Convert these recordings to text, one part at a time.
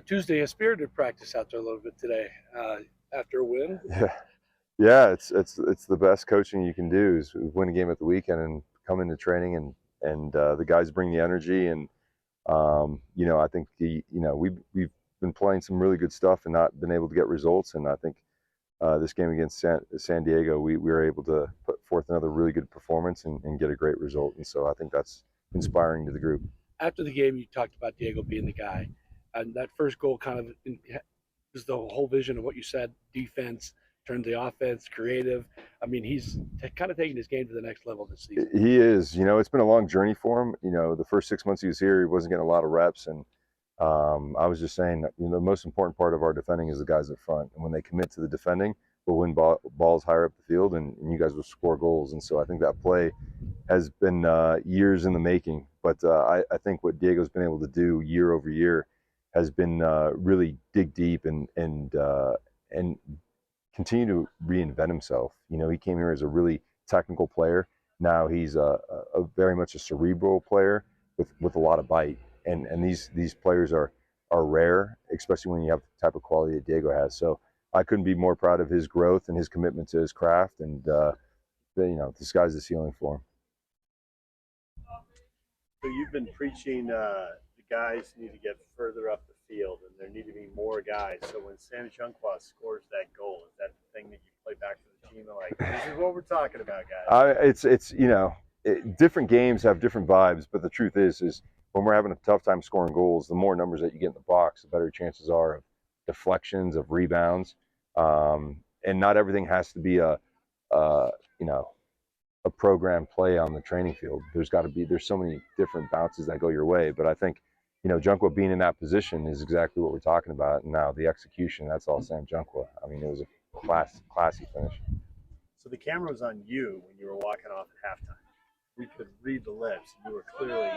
Tuesday, a spirited practice out there a little bit today after a win. Yeah, yeah, it's the best coaching you can do is win a game at the weekend and come into training and the guys bring the energy and I think we've been playing some really good stuff and not been able to get results, and I think this game against San Diego we were able to put forth another really good performance and get a great result, and so I think that's inspiring to the group. After the game, you talked about Diego being the guy, and that first goal kind of is the whole vision of what you said: defense, turn the offense, creative. I mean, he's kind of taking his game to the next level this season. He is. It's been a long journey for him. The first 6 months he was here, he wasn't getting a lot of reps, and I was just saying that the most important part of our defending is the guys up front, and when they commit to the defending, we'll win balls higher up the field, and you guys will score goals. And so I think that play has been years in the making, but I think what Diego's been able to do year over year has been really dig deep and continue to reinvent himself. He came here as a really technical player. Now he's a very much a cerebral player with a lot of bite, and these players are rare, especially when you have the type of quality that Diego has. So I couldn't be more proud of his growth and his commitment to his craft, and the sky's the ceiling for him. So you've been preaching the guys need to get further up the field, and there need to be more guys. So when Sandy Junqua scores that goal, is that the thing that you play back to the team and like, this is what we're talking about, guys? It's different games have different vibes, but the truth is when we're having a tough time scoring goals, the more numbers that you get in the box, the better chances are of deflections, of rebounds, and not everything has to be a program play on the training field. There's so many different bounces that go your way, but I think Junqua being in that position is exactly what we're talking about. And now the execution, that's all Sam Junqua. I mean, it was a classy finish. So the camera was on you when you were walking off at halftime. We could read the lips. You were clearly,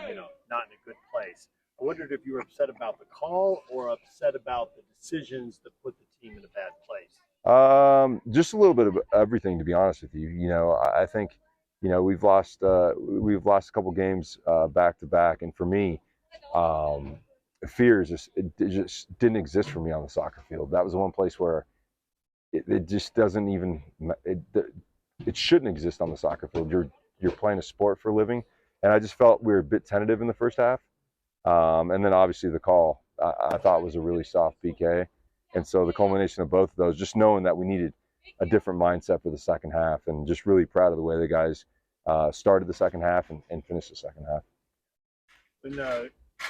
not in a good place. I wondered if you were upset about the call or upset about the decisions that put the team in a bad place. Just a little bit of everything, to be honest with you. I think, we've lost a couple games back to back, and for me, fear it just didn't exist for me on the soccer field. That was the one place where it just doesn't even it shouldn't exist on the soccer field. You're playing a sport for a living, and I just felt we were a bit tentative in the first half, and then obviously the call I thought was a really soft PK, and so the culmination of both of those, just knowing that we needed a different mindset for the second half, and just really proud of the way the guys started the second half and finished the second half. When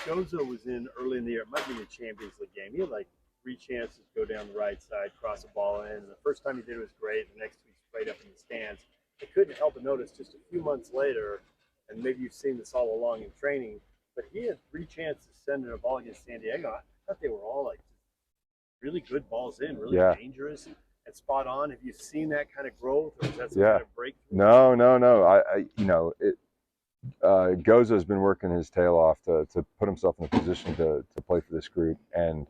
Gozo was in early in the year, it might be a Champions League game. He had like 3 chances to go down the right side, cross a ball in. And the first time he did it was great. The next week, right up in the stands. I couldn't help but notice just a few months later, and maybe you've seen this all along in training, but he had 3 chances sending a ball against San Diego. I thought they were all like really good balls in, really dangerous and spot on. Have you seen that kind of growth, or is that some kind of breakthrough? No. Gozo's been working his tail off to put himself in a position to play for this group, and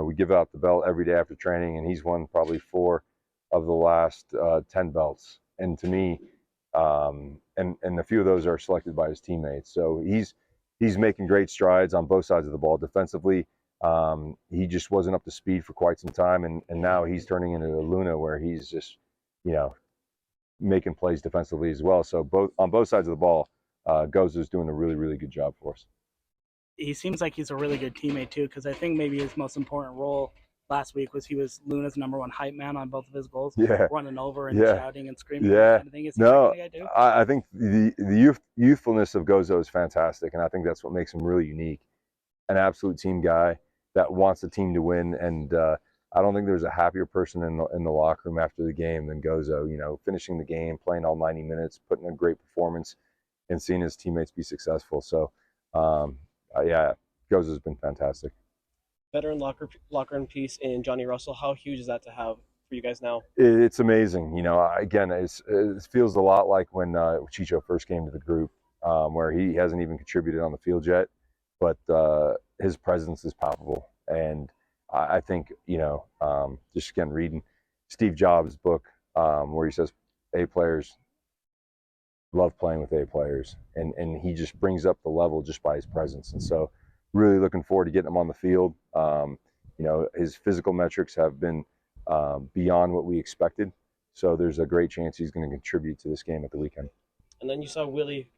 we give out the belt every day after training, and he's won probably 4 of the last 10 belts, and to me, and a few of those are selected by his teammates. So he's making great strides on both sides of the ball. Defensively, he just wasn't up to speed for quite some time, and now he's turning into a Luna where he's just making plays defensively as well. So on both sides of the ball, Gozo's doing a really, really good job for us. He seems like he's a really good teammate too, because I think maybe his most important role last week was he was Luna's number 1 hype man on both of his goals, running over and shouting and screaming. Kind of thing. I think the youthfulness of Gozo is fantastic, and I think that's what makes him really unique. An absolute team guy that wants the team to win, and I don't think there's a happier person in the locker room after the game than Gozo. Finishing the game, playing all 90 minutes, putting a great performance, and seeing his teammates be successful. So, Gozo's been fantastic. Veteran locker room piece in Johnny Russell. How huge is that to have for you guys now? It's amazing. Again, it feels a lot like when Chicho first came to the group, where he hasn't even contributed on the field yet, but his presence is palpable. And I think, just again, reading Steve Jobs' book, where he says A players love playing with A players, and he just brings up the level just by his presence. And so really looking forward to getting him on the field. His physical metrics have been beyond what we expected. So there's a great chance he's going to contribute to this game at the weekend. And then you saw Willie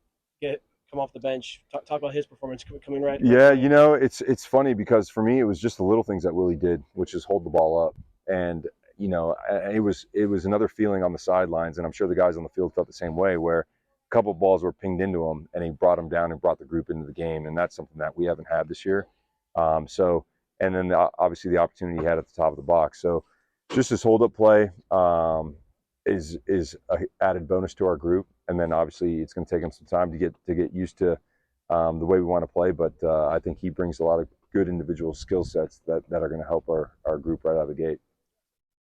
come off the bench. Talk about his performance coming right. Yeah, it's funny because for me it was just the little things that Willie did, which is hold the ball up, and it was another feeling on the sidelines, and I'm sure the guys on the field felt the same way, where a couple of balls were pinged into him, and he brought them down and brought the group into the game, and that's something that we haven't had this year. And then obviously the opportunity he had at the top of the box. So just his hold up play is an added bonus to our group, and then obviously it's going to take him some time to get used to the way we want to play. But I think he brings a lot of good individual skill sets that are going to help our group right out of the gate.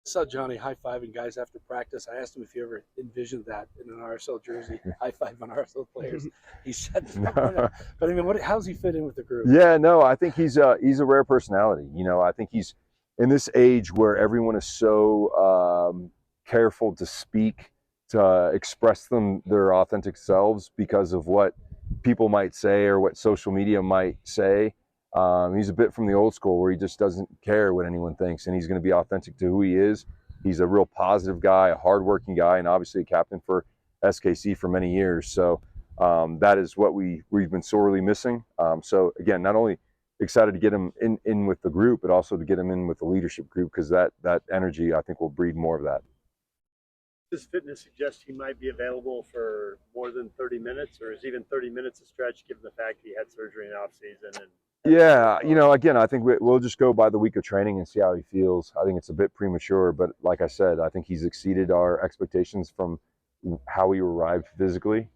I saw Johnny high-fiving guys after practice. I asked him if he ever envisioned that in an RSL jersey, high-five on RSL players. He said, no. But I mean, how's he fit in with the group? Yeah, no, I think he's a rare personality. I think he's in this age where everyone is so careful to speak, to express their authentic selves because of what people might say or what social media might say. He's a bit from the old school where he just doesn't care what anyone thinks, and he's going to be authentic to who he is. He's a real positive guy, a hardworking guy, and obviously a captain for SKC for many years. So that is what we've been sorely missing. So again, not only excited to get him in with the group, but also to get him in with the leadership group, because that energy, I think, will breed more of that. Does fitness suggest he might be available for more than 30 minutes, or is even 30 minutes a stretch given the fact he had surgery in off season? Yeah, again, I think we'll just go by the week of training and see how he feels. I think it's a bit premature, but like I said, I think he's exceeded our expectations from how he arrived physically.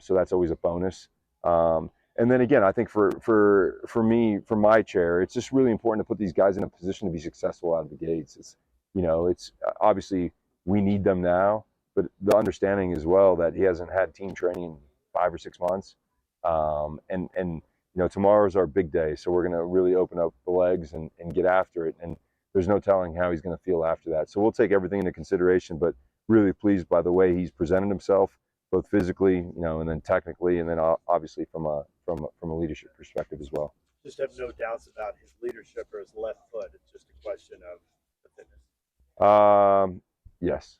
So that's always a bonus. And then again, I think for me, from my chair, it's just really important to put these guys in a position to be successful out of the gates. It's obviously we need them now, but the understanding as well that he hasn't had team training in 5 or 6 months, and tomorrow's our big day, so we're going to really open up the legs and get after it. And there's no telling how he's going to feel after that. So we'll take everything into consideration, but really pleased by the way he's presented himself, both physically, and then technically, and then obviously from a leadership perspective as well. Just have no doubts about his leadership or his left foot. It's just a question of the fitness. Yes.